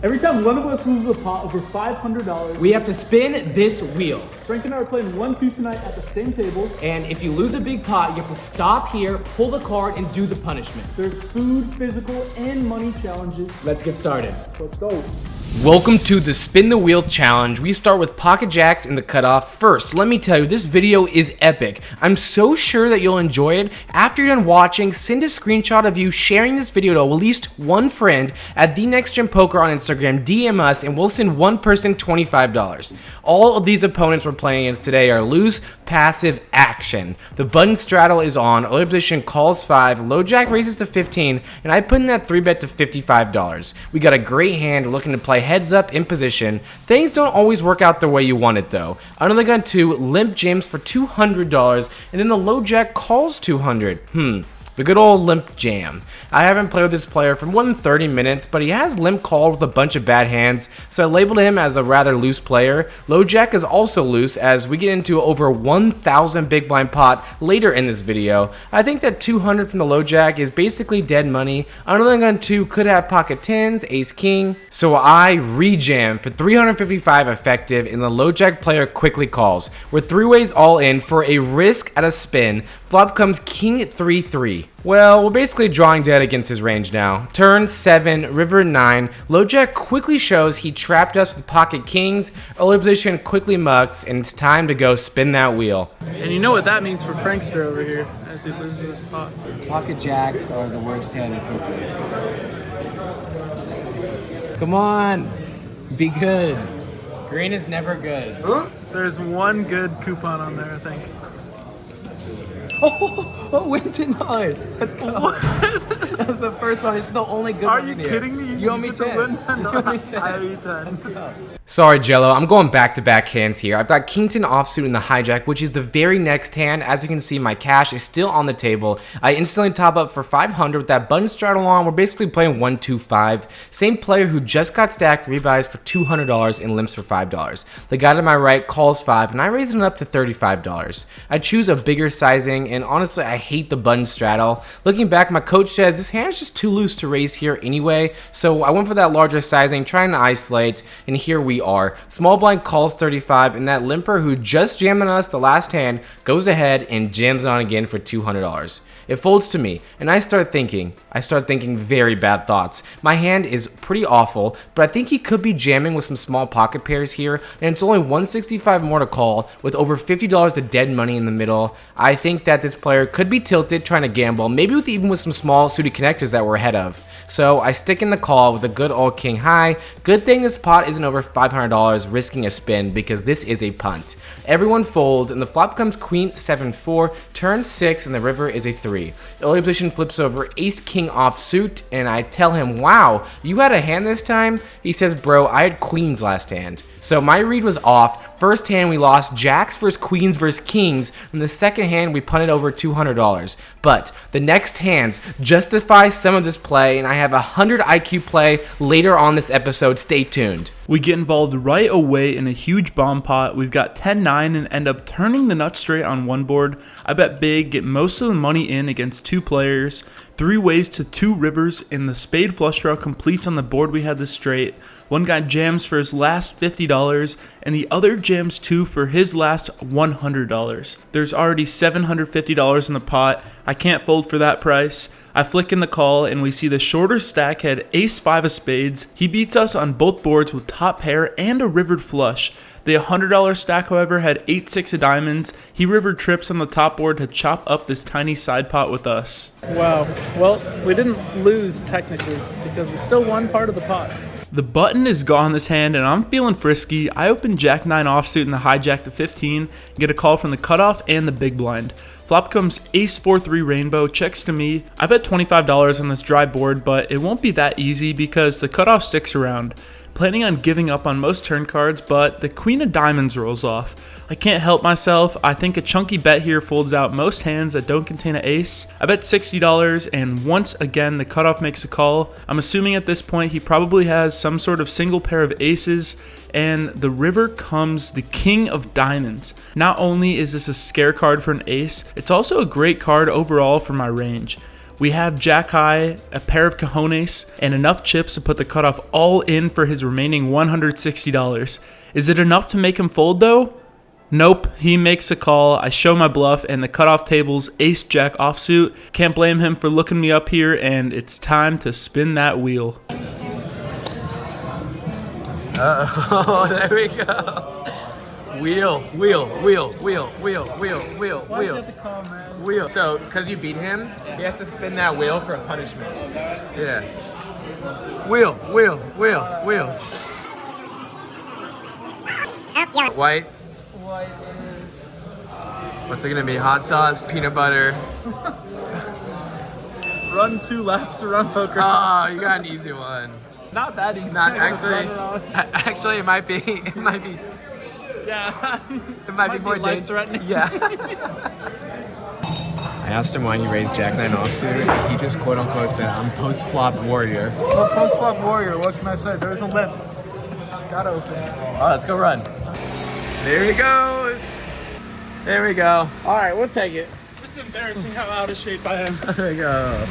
Every time one of us loses a pot over $500, we have to spin this wheel. Frank and I are playing 1-2 tonight at the same table. And if you lose a big pot, you have to stop here, pull the card, and do the punishment. There's food, physical, and money challenges. Let's get started. Let's go. Welcome to the Spin the Wheel Challenge. We start with pocket jacks in the cutoff first. Let me tell you, this video is epic. I'm so sure that you'll enjoy it. After you're done watching, send a screenshot of you sharing this video to at least one friend at NEXTGENPOKER on Instagram. DM us and we'll send one person $25. All of these opponents we're playing against today are loose, passive, action. The button straddle is on, early position calls 5, low jack raises to 15, and I put in that 3-bet to $55. We got a great hand, we're looking to play heads up in position. Things don't always work out the way you want it though. Under the gun 2, limp jams for $200, and then the low jack calls 200. The good old limp jam. I haven't played with this player for more than 30 minutes, but he has limp called with a bunch of bad hands, so I labeled him as a rather loose player. Low jack is also loose as we get into over 1,000 big blind pot later in this video. I think that 200 from the low jack is basically dead money. Under the gun 2 could have pocket 10s, ace king, so I re-jam for 355 effective, and the low jack player quickly calls. We're 3 ways all in for a risk at a spin. Flop comes king 3-3. Well, we're basically drawing dead against his range now. Turn 7, river 9. Low jack quickly shows he trapped us with pocket kings. Early position quickly mucks, and it's time to go spin that wheel. And you know what that means for Frankster over here as he loses his pot. Pocket jacks are the worst hand in poker. Come on, be good. Green is never good. Huh? There's one good coupon on there, I think. Oh, win $10. Let's go. That's the first one. This is the only good one. Are you kidding me? You owe me 10. I owe you 10. Sorry, Jello. I'm going back-to-back hands here. I've got king 10 offsuit in the hijack, which is the very next hand. As you can see, my cash is still on the table. I instantly top up for 500 with that button straddle on. We're basically playing 1-2-5. Same player who just got stacked rebuys for $200 and limps for $5. The guy to my right calls 5, and I raise it up to $35. I choose a bigger sizing, and honestly, I hate the button straddle. Looking back, my coach says this hand is just too loose to raise here anyway, so I went for that larger sizing, trying to isolate, and here we are. Small blind calls 35, and that limper who just jammed on us the last hand goes ahead and jams on again for $200. It folds to me, and I start thinking very bad thoughts. My hand is pretty awful, but I think he could be jamming with some small pocket pairs here, and it's only 165 more to call with over $50 of dead money in the middle. I think that this player could be tilted trying to gamble, maybe even with some small suited connectors that we're ahead of. So I stick in the call with a good old king high. Good thing this pot isn't over $500 risking a spin because this is a punt. Everyone folds and the flop comes queen 7-4, turn 6, and the river is a 3. Early position flips over ace king offsuit, and I tell him, wow, you had a hand this time? He says, bro, I had queens last hand. So my read was off. First hand we lost jacks versus queens versus kings. In the second hand we punted over $200. But the next hands justify some of this play, and I have a 100 IQ play later on this episode. Stay tuned. We get involved right away in a huge bomb pot. We've got 10-9 and end up turning the nuts straight on one board. I bet big, get most of the money in against 2 players. 3 ways to 2 rivers, and the spade flush draw completes on the board we had the straight. One guy jams for his last $50, and the other jams 2 for his last $100. There's already $750 in the pot. I can't fold for that price. I flick in the call, and we see the shorter stack had ace-5 of spades. He beats us on both boards with top pair and a rivered flush. The $100 stack, however, had 8-6 of diamonds. He rivered trips on the top board to chop up this tiny side pot with us. Wow. Well, we didn't lose technically because we still won part of the pot. The button is gone this hand, and I'm feeling frisky. I open jack 9 offsuit in the hijack to 15, and get a call from the cutoff and the big blind. Flop comes ace 4-3 rainbow, checks to me. I bet $25 on this dry board, but it won't be that easy because the cutoff sticks around. Planning on giving up on most turn cards, but the queen of diamonds rolls off. I can't help myself. I think a chunky bet here folds out most hands that don't contain an ace. I bet $60, and once again the cutoff makes a call. I'm assuming at this point he probably has some sort of single pair of aces, and the river comes the king of diamonds. Not only is this a scare card for an ace, it's also a great card overall for my range. We have jack high, a pair of cojones, and enough chips to put the cutoff all in for his remaining $160. Is it enough to make him fold though? Nope, he makes a call. I show my bluff, and the cutoff table's ace jack offsuit. Can't blame him for looking me up here, and it's time to spin that wheel. Oh, there we go. Wheel. Why'd you have to call, man? Wheel. So, because you beat him, he has to spin that wheel for a punishment. Yeah. Wheel. White. White is... What's it gonna be? Hot sauce, peanut butter. Run 2 laps around poker. Oh, you got an easy one. Not that easy. Not I just actually. run around. Actually, it might be. Yeah. It might be more life-threatening. Yeah. I asked him why he raised Jack 9 offsuit, and he just quote unquote said, "I'm post-flop warrior." Well, post-flop warrior, what can I say? There's a limp. Gotta open. Oh, let's go run. There he goes. There we go. Alright, we'll take it. It's embarrassing how out of shape I am. There we go.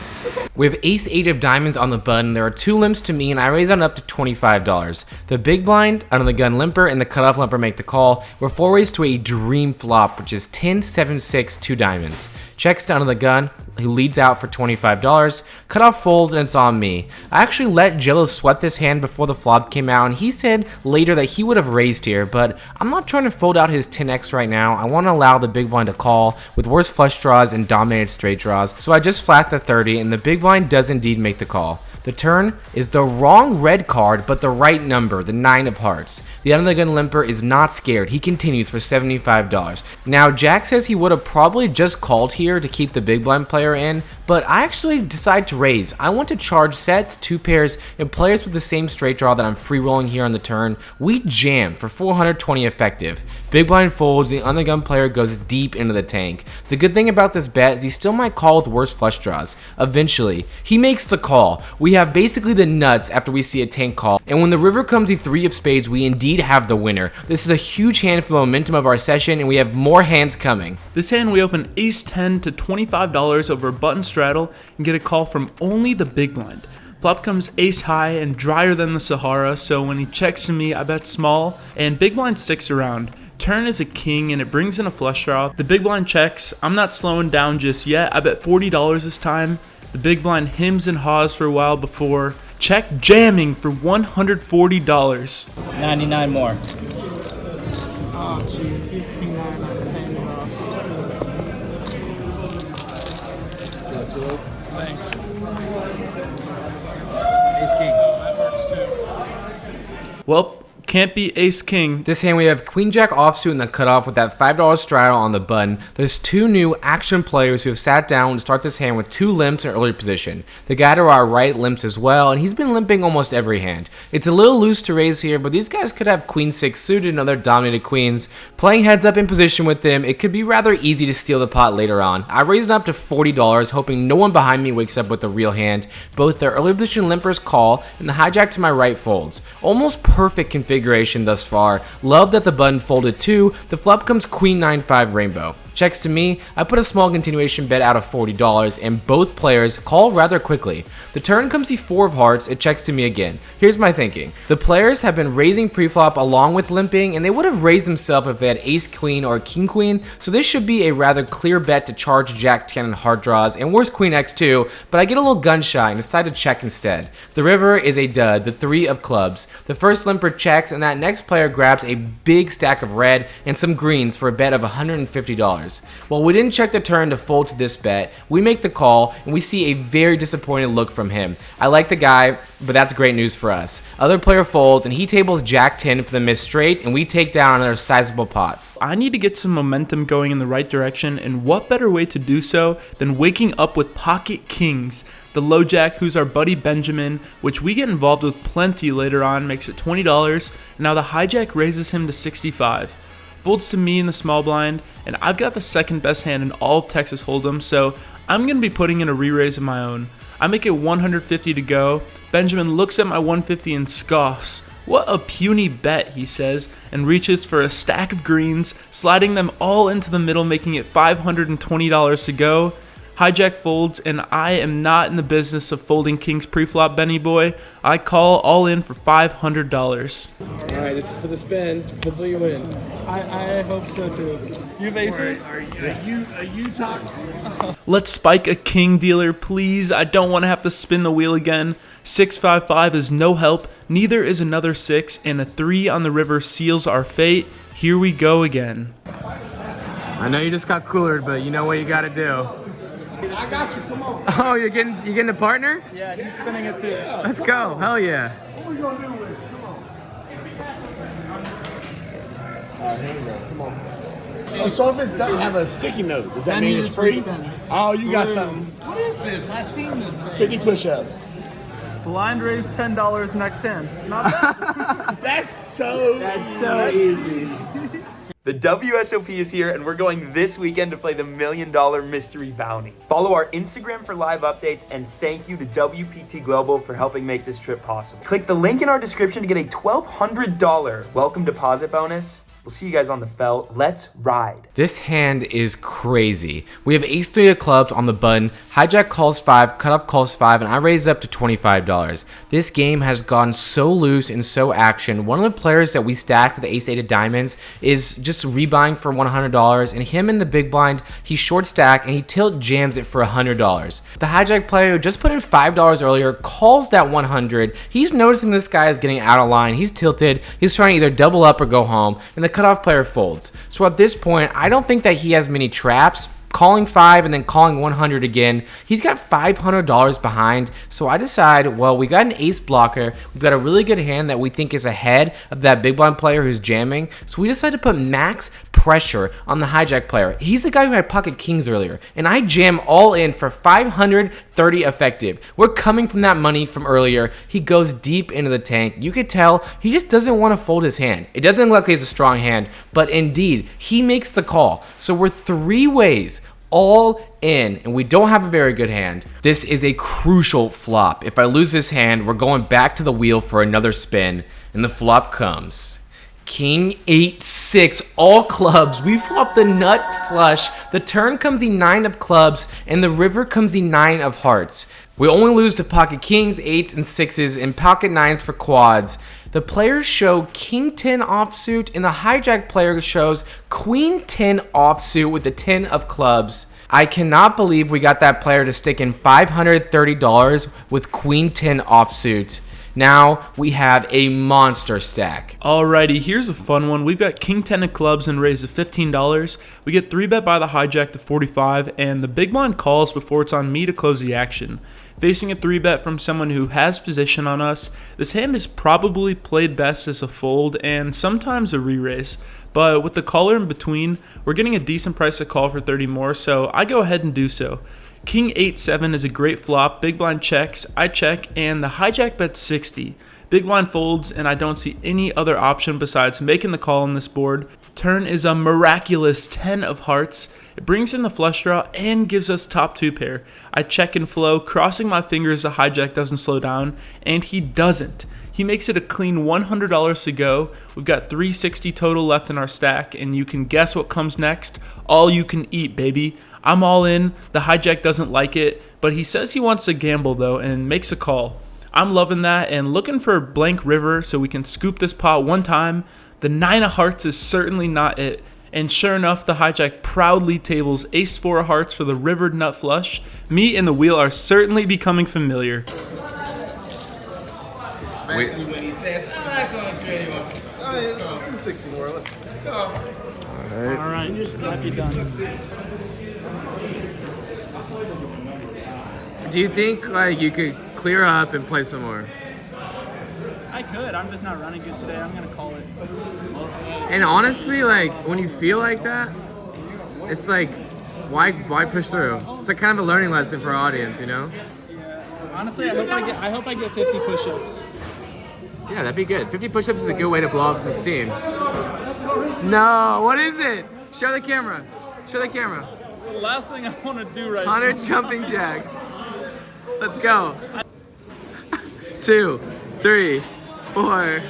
We have ace 8 of diamonds on the button. There are 2 limps to me, and I raise on up to $25. The big blind, under the gun limper, and the cutoff limper make the call. We're 4 ways to a dream flop, which is 10, 7, 6, 2 diamonds. Checks to under the gun, who leads out for $25. Cutoff folds, and it's on me. I actually let Jello sweat this hand before the flop came out, and he said later that he would have raised here, but I'm not trying to fold out his 10x right now. I want to allow the big blind to call with worse flush draws and dominated straight draws, so I just flat the 30, and the big blind does indeed make the call. The turn is the wrong red card, but the right number, the 9 of hearts. The under the gun limper is not scared. He continues for $75. Now, Jack says he would have probably just called here to keep the big blind player in, but I actually decide to raise. I want to charge sets, 2 pairs, and players with the same straight draw that I'm free rolling here on the turn. We jam for 420 effective. Big blind folds, the under the gun player goes deep into the tank. The good thing about this bet is he still might call with worse flush draws. Eventually, he makes the call. We have basically the nuts after we see a tank call, and when the river comes the 3 of spades, we indeed have the winner. This is a huge hand for the momentum of our session, and we have more hands coming. This hand we open ace 10 to $25 over a button straddle and get a call from only the big blind. Flop comes ace high and drier than the Sahara, so when he checks to me, I bet small, and big blind sticks around. Turn is a king and it brings in a flush draw. The big blind checks. I'm not slowing down just yet. I bet $40 this time. The big blind hems and haws for a while before. Check jamming for $140. 99 more. Oh, jeez. You king 9 on the hand off. Thanks. Ace king. That works too. Well, can't be ace king. This hand we have queen jack offsuit in the cutoff with that $5 straddle on the button. There's 2 new action players who have sat down to start this hand with 2 limps in early position. The guy to our right limps as well, and he's been limping almost every hand. It's a little loose to raise here, but these guys could have queen 6 suited and other dominated queens. Playing heads up in position with them, it could be rather easy to steal the pot later on. I raised it up to $40, hoping no one behind me wakes up with a real hand. Both the early position limpers call, and the hijack to my right folds. Almost perfect configuration thus far. Love that the button folded too. The flop comes queen 9-5 rainbow. Checks to me, I put a small continuation bet out of $40, and both players call rather quickly. The turn comes the 4 of hearts, it checks to me again. Here's my thinking. The players have been raising preflop along with limping, and they would have raised themselves if they had ace queen or king queen, so this should be a rather clear bet to charge jack 10 and heart draws, and worse queen x too, but I get a little gun shy and decide to check instead. The river is a dud, the 3 of clubs. The first limper checks, and that next player grabs a big stack of red and some greens for a bet of $150. Well, we didn't check the turn to fold to this bet. We make the call, and we see a very disappointed look from him. I like the guy, but that's great news for us. Other player folds, and he tables jack 10 for the missed straight, and we take down another sizable pot. I need to get some momentum going in the right direction, and what better way to do so than waking up with pocket kings. The low jack, who's our buddy Benjamin, which we get involved with plenty later on, makes it $20, and now the hijack raises him to $65. Folds to me in the small blind, and I've got the second best hand in all of Texas Hold'em, so I'm going to be putting in a re-raise of my own. I make it $150 to go. Benjamin looks at my $150 and scoffs. What a puny bet, he says, and reaches for a stack of greens, sliding them all into the middle, making it $520 to go. Hijack folds, and I am not in the business of folding kings pre-flop, Benny boy. I call all in for $500. All right, this is for the spin. Hopefully you win. I hope so too. You have aces? Are you talking? Let's spike a king dealer, please. I don't want to have to spin the wheel again. 655 is no help. Neither is another 6, and a 3 on the river seals our fate. Here we go again. I know you just got coolered, but you know what you got to do. I got you. Come on. Oh, you're getting a partner? Yeah, he's spinning it too. Let's go. Hell yeah. What we gonna do with it? Come on. Here we go. Come on. Oh, so if it doesn't have a sticky note, does that mean it's free? Oh, you got something. What is this? I've seen this thing. 50 push-ups. Blind raise $10 next hand. Not bad. That's so easy. The WSOP is here, and we're going this weekend to play the $1 Million Mystery Bounty. Follow our Instagram for live updates, and thank you to WPT Global for helping make this trip possible. Click the link in our description to get a $1,200 welcome deposit bonus. We'll see you guys on the felt. Let's ride. This hand is crazy. We have ace-3 of clubs on the button, hijack calls 5, cutoff calls 5, and I raised it up to $25. This game has gone so loose and so action. One of the players that we stacked with the ace-8 of diamonds is just rebuying for $100, and him in the big blind, he short stack and he tilt jams it for $100. The hijack player who just put in $5 earlier calls that 100. He's noticing this guy is getting out of line. He's tilted. He's trying to either double up or go home, and the cutoff player folds. So at this point, I don't think that he has many traps. Calling 5 and then calling 100 again, he's got $500 behind. So I decide, well, we got an ace blocker, we've got a really good hand that we think is ahead of that big blind player who's jamming. So we decide to put max pressure on the hijack player. He's the guy who had pocket kings earlier, and I jam all in for 530 effective. We're coming from that money from earlier. He goes deep into the tank. You could tell he just doesn't want to fold his hand. It doesn't look like he's a strong hand, but indeed, he makes the call. So we're 3 ways all in, and we don't have a very good hand. This is a crucial flop. If I lose this hand, we're going back to the wheel for another spin, and the flop comes. King 8-6, all clubs. We flop the nut flush. The turn comes the 9 of clubs, and the river comes the 9 of hearts. We only lose to pocket kings, 8s, and 6s, and pocket 9s for quads. The players show King 10 offsuit, and the hijack player shows Queen 10 offsuit with the 10 of clubs. I cannot believe we got that player to stick in $530 with Queen 10 offsuit. Now we have a monster stack. Alrighty, here's a fun one. We've got King 10 of clubs and raise of $15. We get 3-bet by the hijack to 45, and the big blind calls before it's on me to close the action. Facing a 3-bet from someone who has position on us, this hand is probably played best as a fold and sometimes a re-raise. But with the caller in between, we're getting a decent price to call for 30 more, so I go ahead and do so. King 8-7 is a great flop. Big blind checks, I check, and the hijack bets 60. Big blind folds, and I don't see any other option besides making the call on this board. Turn is a miraculous 10 of hearts. It brings in the flush draw and gives us top 2 pair. I check and flow, crossing my fingers the hijack doesn't slow down, and he doesn't. He makes it a clean $100 to go. We've got $360 total left in our stack, and you can guess what comes next. All you can eat, baby. I'm all in. The hijack doesn't like it, but he says he wants to gamble though and makes a call. I'm loving that and looking for a blank river so we can scoop this pot one time. The 9 of hearts is certainly not it. And sure enough, the hijack proudly tables ace-4 of hearts for the river nut flush. Me and the wheel are certainly becoming familiar. Especially when he says, oh, that's only 21. Oh, yeah, 260 more. Let's go. All right, might be done. Do you think like you could clear up and play some more? I could. I'm just not running good today. I'm gonna call it. And honestly, like when you feel like that, it's like, why push through? It's like kind of a learning lesson for our audience, you know? Honestly, I hope I get 50 push-ups. Yeah, that'd be good. 50 push-ups is a good way to blow off some steam. No, what is it? Show the camera. Show the camera. The last thing I want to do right now. 100 jumping jacks. Let's go. 2, 3, 4.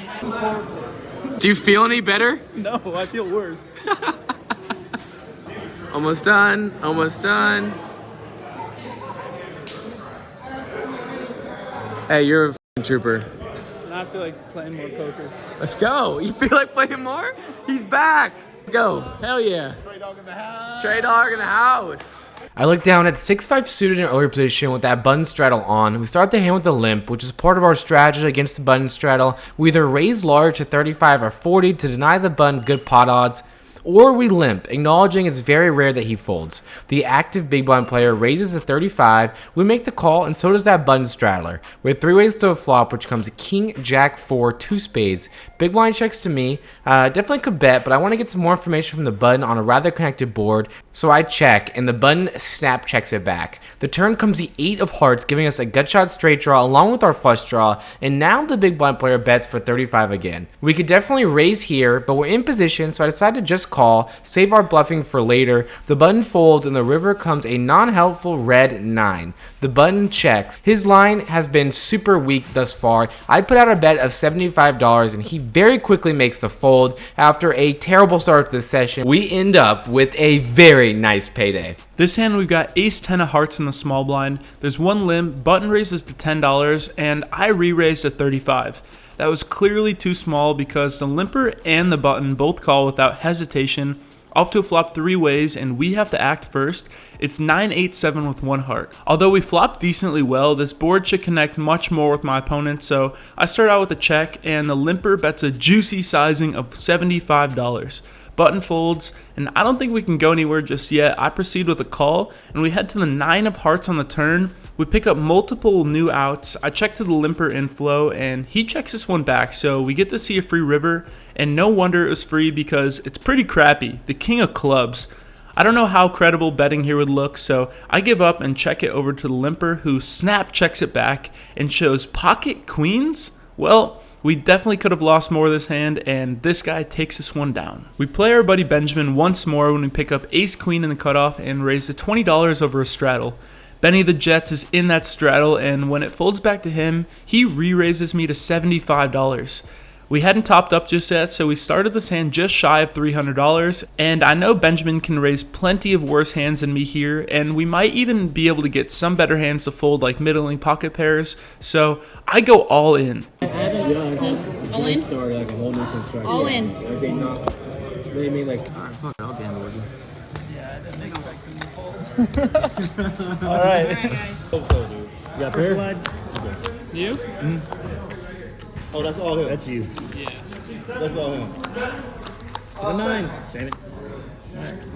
Do you feel any better? No, I feel worse. Almost done. Almost done. Hey, you're a f***ing trooper. And I feel like playing more poker. Let's go. You feel like playing more? He's back. Go. Hell yeah. Trey Dog in the house. Trey Dog in the house. I look down at 6-5 suited in earlier position with that button straddle on. We start the hand with the limp, which is part of our strategy against the button straddle. We either raise large to 35 or 40 to deny the button good pot odds, or we limp, acknowledging it's very rare that he folds. The active big blind player raises to 35, we make the call, and so does that button straddler. We have 3 ways to a flop, which comes a king, jack, 4, 2 spades. Big blind checks to me. Definitely could bet, but I want to get some more information from the button on a rather connected board, so I check, and the button snap checks it back. The turn comes the 8 of hearts, giving us a gut shot straight draw along with our flush draw, and now the big blind player bets for 35 again. We could definitely raise here, but we're in position, so I decided to just call, save our bluffing for later. The button folds, and the river comes a non-helpful red 9. The button checks. His line has been super weak thus far. I put out a bet of $75, and he very quickly makes the fold. After a terrible start to the session, we end up with a very nice payday. This hand we've got ace 10 of hearts in the small blind. There's one limp, button raises to $10, and I re-raised to 35. That was clearly too small because the limper and the button both call without hesitation. Off to a flop 3 ways, and we have to act first. It's 9-8-7 with 1 heart. Although we flopped decently well, this board should connect much more with my opponent, so I start out with a check, and the limper bets a juicy sizing of $75. Button folds, and I don't think we can go anywhere just yet. I proceed with a call, and we head to the 9 of hearts on the turn. We pick up multiple new outs. I check to the limper inflow, and he checks this one back, so we get to see a free river, and no wonder it was free because it's pretty crappy. The king of clubs. I don't know how credible betting here would look, so I give up and check it over to the limper, who snap checks it back and shows pocket queens. Well, we definitely could have lost more of this hand, and this guy takes this one down. We play our buddy Benjamin once more when we pick up ace queen in the cutoff and raise to $20 over a straddle. Benny the Jets is in that straddle, and when it folds back to him, he re-raises me to $75. We hadn't topped up just yet, so we started this hand just shy of $300, and I know Benjamin can raise plenty of worse hands than me here, and we might even be able to get some better hands to fold like middling pocket pairs, so I go all in. All in? All in. All right. Guys. You got pair? You? Oh, that's all him. That's you. Yeah. That's all him. A 9.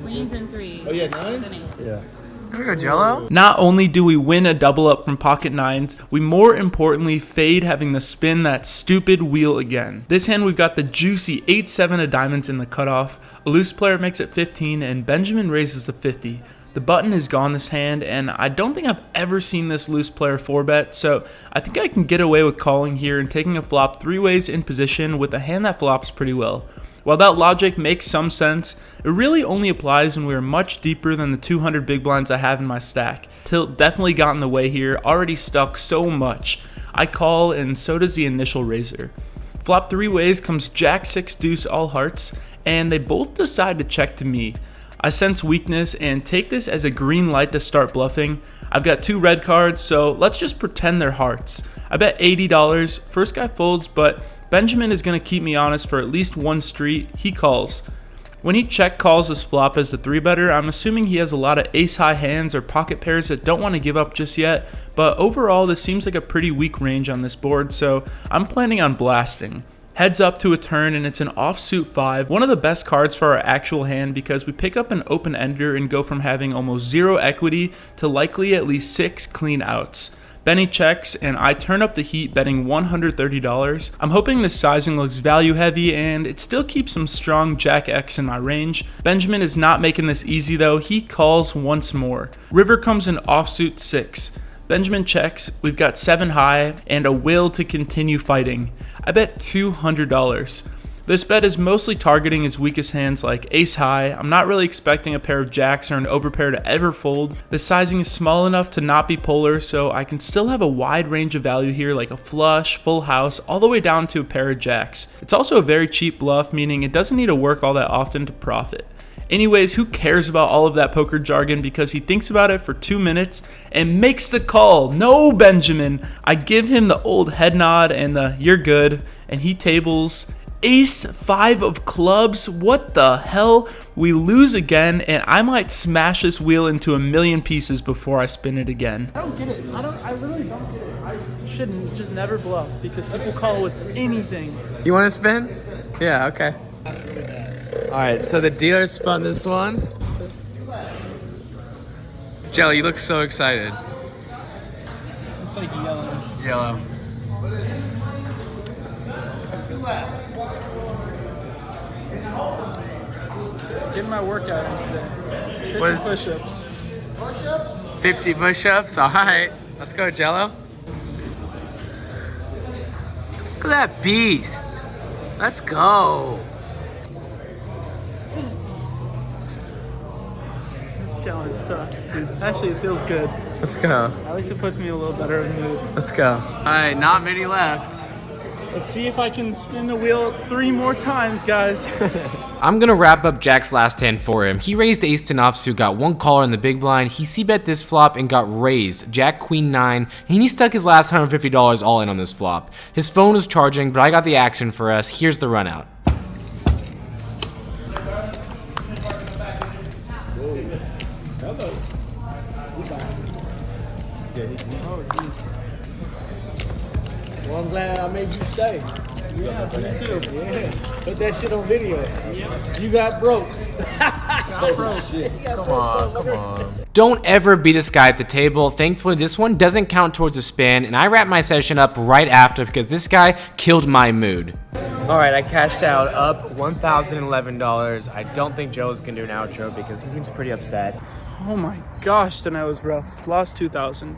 Queens and 3. Oh, yeah, 9? Yeah. Here we go, Jello. Not only do we win a double up from pocket 9s, we more importantly fade having to spin that stupid wheel again. This hand we've got the juicy 8-7 of diamonds in the cutoff. A loose player makes it 15, and Benjamin raises to 50. The button is gone this hand, and I don't think I've ever seen this loose player 4-bet, so I think I can get away with calling here and taking a flop 3 ways in position with a hand that flops pretty well. While that logic makes some sense, it really only applies when we are much deeper than the 200 big blinds I have in my stack. Tilt definitely got in the way here, already stuck so much. I call, and so does the initial raiser. Flop 3 ways comes jack 6 deuce all hearts, and they both decide to check to me. I sense weakness and take this as a green light to start bluffing. I've got 2 red cards, so let's just pretend they're hearts. I bet $80. First guy folds, but Benjamin is going to keep me honest for at least one street. He calls. When he check calls this flop as the 3-better, I'm assuming he has a lot of ace-high hands or pocket pairs that don't want to give up just yet, but overall this seems like a pretty weak range on this board, so I'm planning on blasting. Heads up to a turn, and it's an offsuit 5, one of the best cards for our actual hand because we pick up an open ender and go from having almost 0 equity to likely at least 6 clean outs. Benny checks, and I turn up the heat betting $130. I'm hoping this sizing looks value heavy, and it still keeps some strong Jack X in my range. Benjamin is not making this easy though, he calls once more. River comes in offsuit 6. Benjamin checks, we've got 7 high, and a will to continue fighting. I bet $200. This bet is mostly targeting his weakest hands like ace high. I'm not really expecting a pair of jacks or an overpair to ever fold. The sizing is small enough to not be polar, so I can still have a wide range of value here like a flush, full house, all the way down to a pair of jacks. It's also a very cheap bluff, meaning it doesn't need to work all that often to profit. Anyways, who cares about all of that poker jargon because he thinks about it for 2 minutes and makes the call. No, Benjamin. I give him the old head nod and the you're good, and he tables ace 5 of clubs. What the hell? We lose again, and I might smash this wheel into 1,000,000 pieces before I spin it again. I don't get it. I really don't get it. I shouldn't just never bluff because people call with anything. You want to spin? Yeah, okay. All right, so the dealer spun this one. Jelly, you look so excited. It's like yellow. Yellow. Getting my workout in today. 50 What is- push-ups. 50 push-ups. All right, let's go, Jello. Look at that beast. Let's go. This challenge sucks, dude. Actually, it feels good. Let's go. At least it puts me in a little better of a mood. Let's go. All right, not many left. Let's see if I can spin the wheel 3 more times, guys. I'm gonna wrap up Jack's last hand for him. He raised ace 10 offsuit, got 1 caller in the big blind. He c-bet this flop and got raised. Jack queen 9, and he stuck his last $150 all in on this flop. His phone was charging, but I got the action for us. Here's the run out. Well, I'm glad I made you stay. Yeah, me too. Yeah. Put that shit on video. You got broke. Come on. Don't ever be this guy at the table. Thankfully, this one doesn't count towards a spin, and I wrap my session up right after because this guy killed my mood. All right, I cashed out up $1,011. I don't think Joe's gonna do an outro because he seems pretty upset. Oh my gosh, tonight was rough. Lost 2,000.